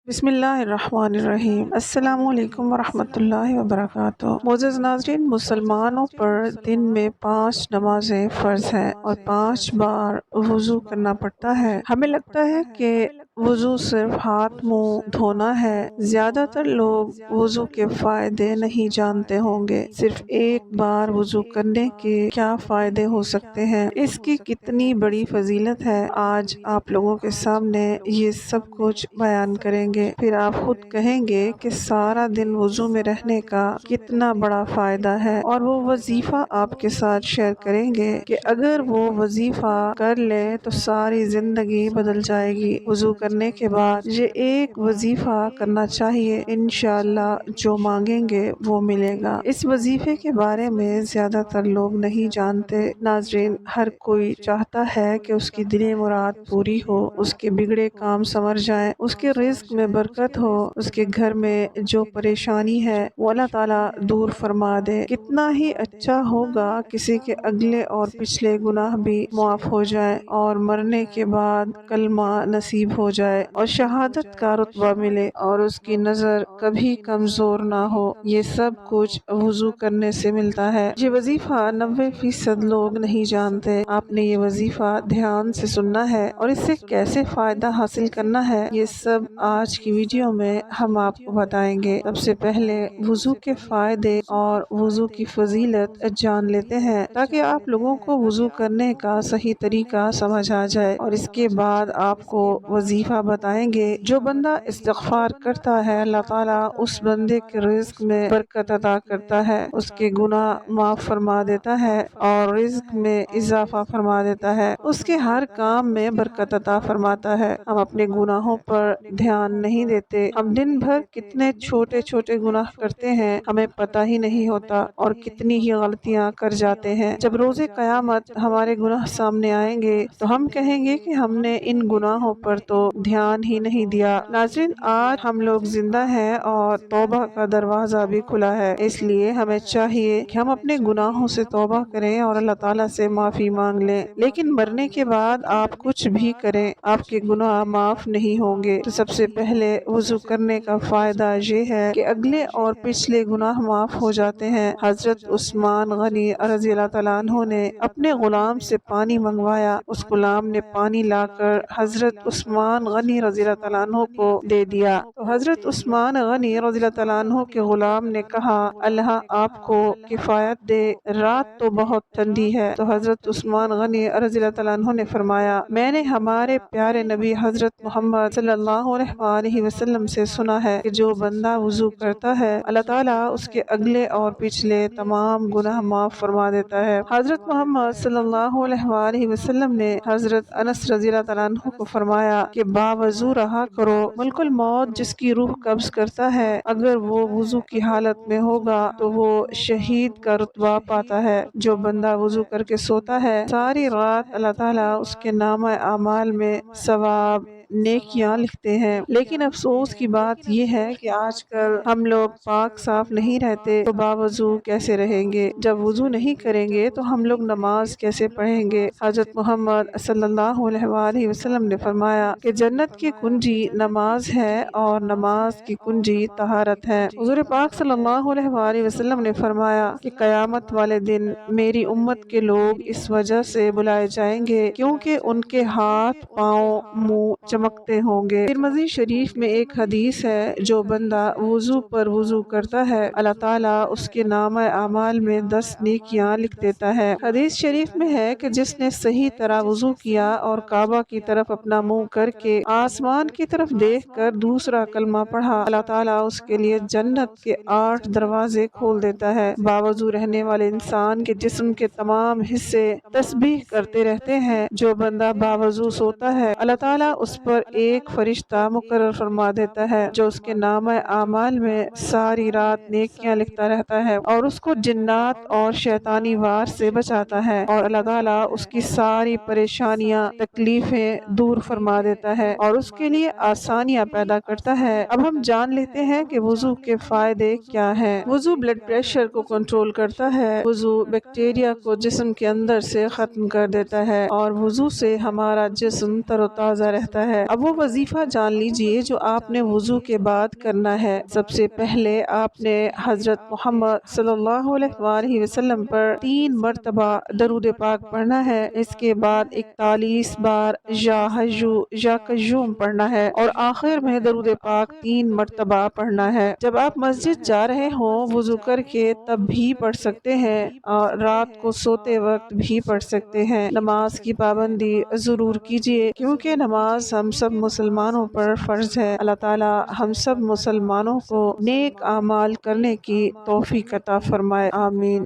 بسم اللہ الرحمن الرحیم۔ السلام علیکم ورحمۃ اللہ وبرکاتہ۔ معزز ناظرین، مسلمانوں پر دن میں 5 نمازیں فرض ہیں اور 5 بار وضو کرنا پڑتا ہے۔ ہمیں لگتا ہے کہ وضو صرف ہاتھ منہ دھونا ہے۔ زیادہ تر لوگ وضو کے فائدے نہیں جانتے ہوں گے۔ صرف ایک بار وضو کرنے کے کیا فائدے ہو سکتے ہیں، اس کی کتنی بڑی فضیلت ہے، آج آپ لوگوں کے سامنے یہ سب کچھ بیان کریں گے۔ پھر آپ خود کہیں گے کہ سارا دن وضو میں رہنے کا کتنا بڑا فائدہ ہے، اور وہ وظیفہ آپ کے ساتھ شیئر کریں گے کہ اگر وہ وظیفہ کر لے تو ساری زندگی بدل جائے گی۔ وضو کرنے کے بعد یہ ایک وظیفہ کرنا چاہیے، انشاءاللہ جو مانگیں گے وہ ملے گا۔ اس وظیفے کے بارے میں زیادہ تر لوگ نہیں جانتے۔ ناظرین، ہر کوئی چاہتا ہے کہ اس کی دلی مراد پوری ہو، اس کے بگڑے کام سنور جائیں، اس کے رزق میں برکت ہو، اس کے گھر میں جو پریشانی ہے وہ اللہ تعالیٰ دور فرما دے۔ کتنا ہی اچھا ہوگا کسی کے اگلے اور پچھلے گناہ بھی معاف ہو جائے اور مرنے کے بعد کلمہ نصیب ہو جائے اور شہادت کا رتبہ ملے اور اس کی نظر کبھی کمزور نہ ہو۔ یہ سب کچھ وضو کرنے سے ملتا ہے۔ یہ وظیفہ 90% لوگ نہیں جانتے۔ آپ نے یہ وظیفہ دھیان سے سننا ہے اور اس سے کیسے فائدہ حاصل کرنا ہے، یہ سب آج کی ویڈیو میں ہم آپ کو بتائیں گے۔ سب سے پہلے وضو کے فائدے اور وضو کی فضیلت جان لیتے ہیں تاکہ آپ لوگوں کو وضو کرنے کا صحیح طریقہ سمجھ آ جائے، اور اس کے بعد آپ کو وظیفہ بتائیں گے۔ جو بندہ استغفار کرتا ہے، اللہ تعالیٰ اس بندے کے رزق میں برکت عطا کرتا ہے، اس کے گناہ معاف فرما دیتا ہے اور رزق میں اضافہ فرما دیتا ہے، اس کے ہر کام میں برکت عطا فرماتا ہے۔ ہم اپنے گناہوں پر دھیان نہیں دیتے، ہم دن بھر کتنے چھوٹے چھوٹے گناہ کرتے ہیں ہمیں پتہ ہی نہیں ہوتا، اور کتنی ہی غلطیاں کر جاتے ہیں۔ جب روز قیامت ہمارے گناہ سامنے آئیں گے تو ہم کہیں گے کہ ہم نے ان گناہوں پر تو دھیان ہی نہیں دیا۔ ناظرین، آج ہم لوگ زندہ ہیں اور توبہ کا دروازہ بھی کھلا ہے، اس لیے ہمیں چاہیے کہ ہم اپنے گناہوں سے توبہ کریں اور اللہ تعالیٰ سے معافی مانگ لیں۔ لیکن مرنے کے بعد آپ کچھ بھی کریں، آپ کے گناہ معاف نہیں ہوں گے۔ تو سب سے پہلے وضو کرنے کا فائدہ یہ ہے کہ اگلے اور پچھلے گناہ معاف ہو جاتے ہیں۔ حضرت عثمان غنی رضی اللہ تعالیٰ عنہ نے اپنے غلام سے پانی منگوایا، اس غلام نے پانی لا کر حضرت عثمان غنی رضی اللہ تعالیٰ عنہ کو دے دیا، تو حضرت عثمان غنی رضی اللہ تعالیٰ عنہ کے غلام نے کہا، اللہ آپ کو کفایت دے، رات تو بہت ٹھنڈی ہے۔ تو حضرت عثمان غنی رضی اللہ تعالیٰ عنہ نے فرمایا، میں نے ہمارے پیارے نبی حضرت محمد صلی اللہ علیہ وسلم سے سنا ہے کہ جو بندہ وضو کرتا ہے اللہ تعالیٰ اس کے اگلے اور پچھلے تمام گناہ معاف فرما دیتا ہے۔ حضرت محمد صلی اللہ علیہ وسلم نے حضرت انس رضی اللہ تعالیٰ عنہ کو فرمایا کہ باوضو رہا کرو، ملک الموت جس کی روح قبض کرتا ہے اگر وہ وضو کی حالت میں ہوگا تو وہ شہید کا رتبہ پاتا ہے۔ جو بندہ وضو کر کے سوتا ہے ساری رات اللہ تعالیٰ اس کے نامہ اعمال میں ثواب نیکیاں لکھتے ہیں۔ لیکن افسوس کی بات یہ ہے کہ آج کل ہم لوگ پاک صاف نہیں رہتے تو باوضو کیسے رہیں گے؟ جب وضو نہیں کریں گے تو ہم لوگ نماز کیسے پڑھیں گے؟ حضرت محمد صلی اللہ علیہ وسلم نے فرمایا کہ جنت کی کنجی نماز ہے اور نماز کی کنجی طہارت ہے۔ حضور پاک صلی اللہ علیہ وسلم نے فرمایا کہ قیامت والے دن میری امت کے لوگ اس وجہ سے بلائے جائیں گے کیونکہ ان کے ہاتھ، پاؤں، منہ چمکتے ہوں گے۔ ترمذی شریف میں ایک حدیث ہے، جو بندہ وضو پر وضو کرتا ہے اللہ تعالیٰ اس کے نامہ اعمال میں 10 نیکیاں لکھ دیتا ہے۔ حدیث شریف میں ہے کہ جس نے صحیح طرح وضو کیا اور کعبہ کی طرف اپنا منہ کر کے آسمان کی طرف دیکھ کر دوسرا کلمہ پڑھا، اللہ تعالیٰ اس کے لیے جنت کے 8 دروازے کھول دیتا ہے۔ باوضو رہنے والے انسان کے جسم کے تمام حصے تسبیح کرتے رہتے ہیں۔ جو بندہ باوضو سوتا ہے اللہ تعالیٰ اس پر ایک فرشتہ مقرر فرما دیتا ہے جو اس کے نامہ اعمال میں ساری رات نیکیاں لکھتا رہتا ہے اور اس کو جنات اور شیطانی وار سے بچاتا ہے، اور اللہ تعالیٰ اس کی ساری پریشانیاں، تکلیفیں دور فرما دیتا ہے اور اس کے لیے آسانیاں پیدا کرتا ہے۔ اب ہم جان لیتے ہیں کہ وضو کے فائدے کیا ہیں۔ وضو بلڈ پریشر کو کنٹرول کرتا ہے، وضو بیکٹیریا کو جسم کے اندر سے ختم کر دیتا ہے، اور وضو سے ہمارا جسم تر و تازہ رہتا ہے۔ ہے۔ اب وہ وظیفہ جان لیجئے جو آپ نے وضو کے بعد کرنا ہے۔ سب سے پہلے آپ نے حضرت محمد صلی اللہ علیہ وآلہ وسلم پر 3 مرتبہ درود پاک پڑھنا ہے۔ اس کے بعد 41 بار یا حیو یا قیوم پڑھنا ہے اور آخر میں درود پاک 3 مرتبہ پڑھنا ہے۔ جب آپ مسجد جا رہے ہوں وضو کر کے تب بھی پڑھ سکتے ہیں اور رات کو سوتے وقت بھی پڑھ سکتے ہیں۔ نماز کی پابندی ضرور کیجیے کیونکہ نماز ہم سب مسلمانوں پر فرض ہے۔ اللہ تعالی ہم سب مسلمانوں کو نیک اعمال کرنے کی توفیق عطا فرمائے، آمین۔